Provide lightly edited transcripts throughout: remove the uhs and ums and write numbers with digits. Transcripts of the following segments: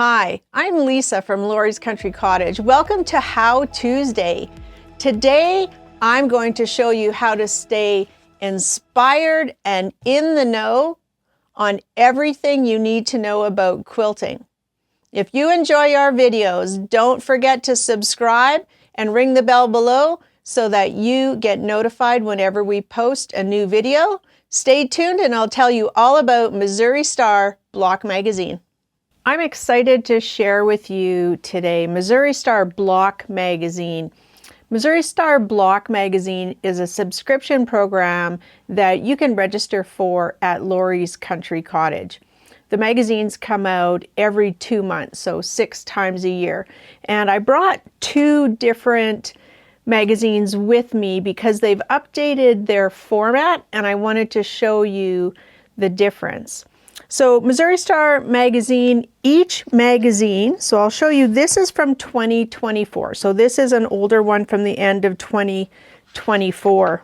Hi, I'm Lisa from Lori's Country Cottage. Welcome to How Tuesday. Today, I'm going to show you how to stay inspired and in the know on everything you need to know about quilting. If you enjoy our videos, don't forget to subscribe and ring the bell below so that you get notified whenever we post a new video. Stay tuned and I'll tell you all about Missouri Star Block Magazine. I'm excited to share with you today Missouri Star Block Magazine. Missouri Star Block Magazine is a subscription program that you can register for at Lori's Country Cottage. The magazines come out every 2 months, so 6 times a year. And I brought 2 different magazines with me because they've updated their format and I wanted to show you the difference. So Missouri Star Magazine, each magazine, so I'll show you, this is from 2024. So this is an older one from the end of 2024.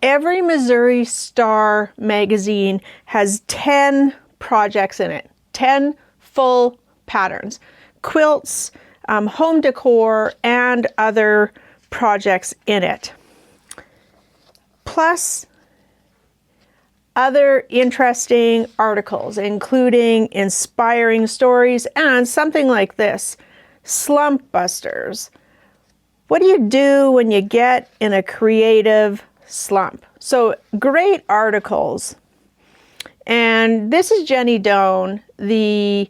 Every Missouri Star magazine has 10 projects in it, 10 full patterns, quilts, home decor, and other projects in it. Plus other interesting articles, including inspiring stories and something like this, Slump Busters. What do you do when you get in a creative slump? So great articles. And this is Jenny Doan, the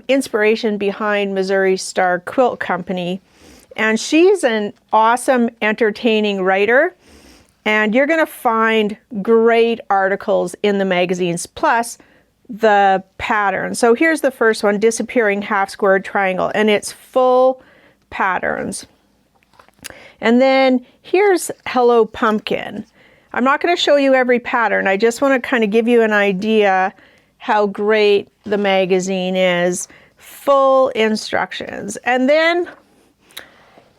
inspiration behind Missouri Star Quilt Company. And she's an awesome, entertaining writer. And you're going to find great articles in the magazines, plus the pattern. So here's the first one, Disappearing Half Square Triangle, and it's full patterns. And then here's Hello Pumpkin. I'm not going to show you every pattern. I just want to kind of give you an idea how great the magazine is. Full instructions. And then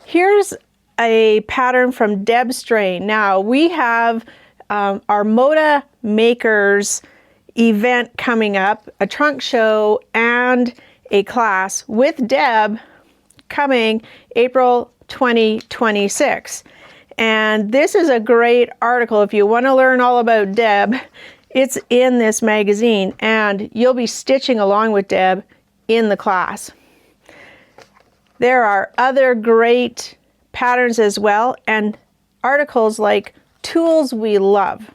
here's a pattern from Deb Strain. Now we have our Moda Makers event coming up, a trunk show and a class with Deb coming April 2026. And this is a great article. If you want to learn all about Deb, it's in this magazine and you'll be stitching along with Deb in the class. There are other great patterns as well, and articles like Tools We Love.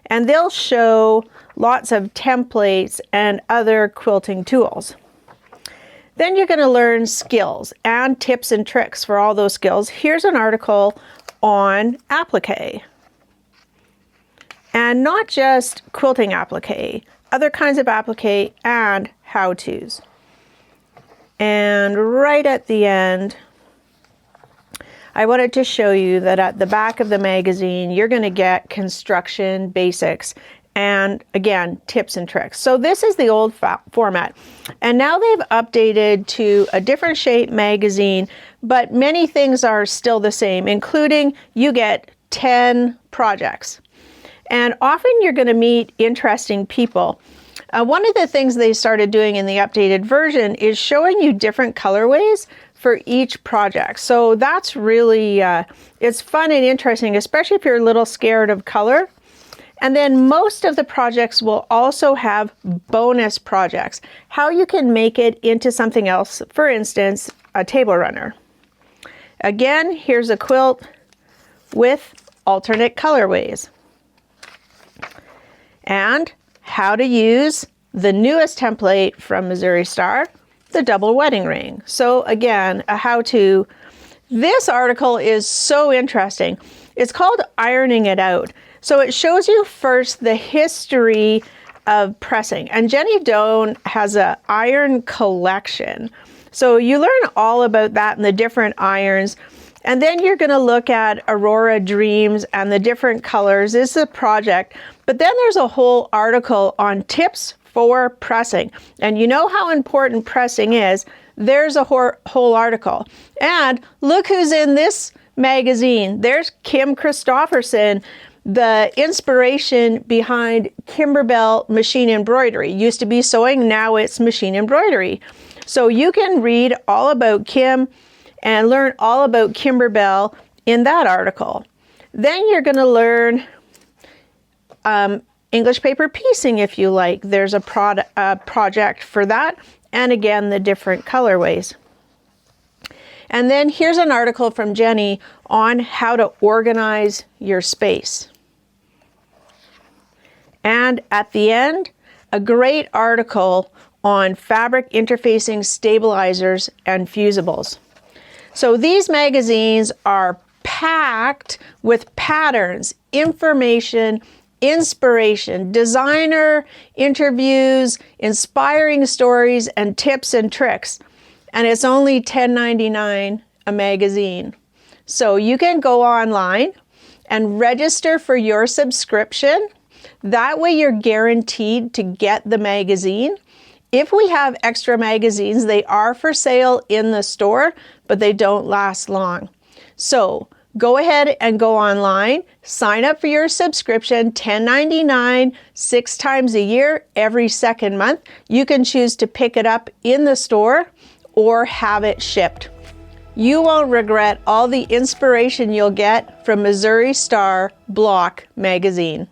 And they'll show lots of templates and other quilting tools. Then you're going to learn skills and tips and tricks for all those skills. Here's an article on applique. And not just quilting applique, other kinds of applique and how-tos. And right at the end, I wanted to show you that at the back of the magazine, you're going to get construction basics and, again, tips and tricks. So this is the old format. And now they've updated to a different shape magazine, but many things are still the same, including you get 10 projects. And often you're going to meet interesting people. One of the things they started doing in the updated version is showing you different colorways for each project. So that's really, it's fun and interesting, especially if you're a little scared of color. And then most of the projects will also have bonus projects, how you can make it into something else, for instance, a table runner. Again, here's a quilt with alternate colorways. And how to use the newest template from Missouri Star, the double wedding ring. So again, a how-to. This article is so interesting. It's called Ironing It Out. So it shows you first the history of pressing. And Jenny Doan has an iron collection. So you learn all about that and the different irons. And then you're going to look at Aurora Dreams and the different colors. This is a project. But then there's a whole article on tips for pressing. And you know how important pressing is. There's a whole article. And look who's in this magazine. There's Kim Christopherson, the inspiration behind Kimberbell machine embroidery. Used to be sewing, now it's machine embroidery. So you can read all about Kim and learn all about Kimberbell in that article. Then you're going to learn English paper piecing if you like. There's a project for that, and again, the different colorways. And then here's an article from Jenny on how to organize your space. And at the end, a great article on fabric interfacing stabilizers and fusibles. So these magazines are packed with patterns, information, inspiration, designer interviews, inspiring stories, and tips and tricks. And it's only $10.99 a magazine. So you can go online and register for your subscription. That way you're guaranteed to get the magazine. If we have extra magazines, they are for sale in the store, but they don't last long. So go ahead and go online, sign up for your subscription, $10.99, 6 times a year, every second month. You can choose to pick it up in the store or have it shipped. You won't regret all the inspiration you'll get from Missouri Star Block magazine.